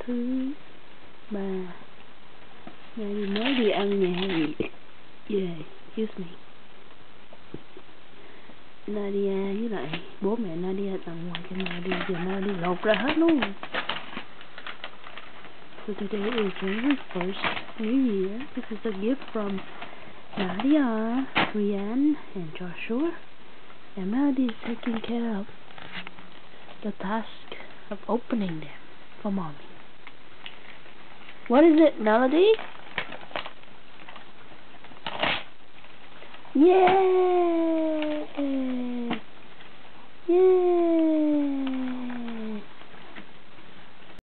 thứ ba. Nadia mới đi ăn nhà hàng về, excuse me. Nadia với lại bố mẹ Nadia tặng quà cho Nadia, giờ Nadia lột ra hết luôn. So today is January 1st, New Year. This is a gift from Nadia, Rianne, and Joshua. And Melody is taking care of the task of opening them for Mommy. What is it, Melody? Yay!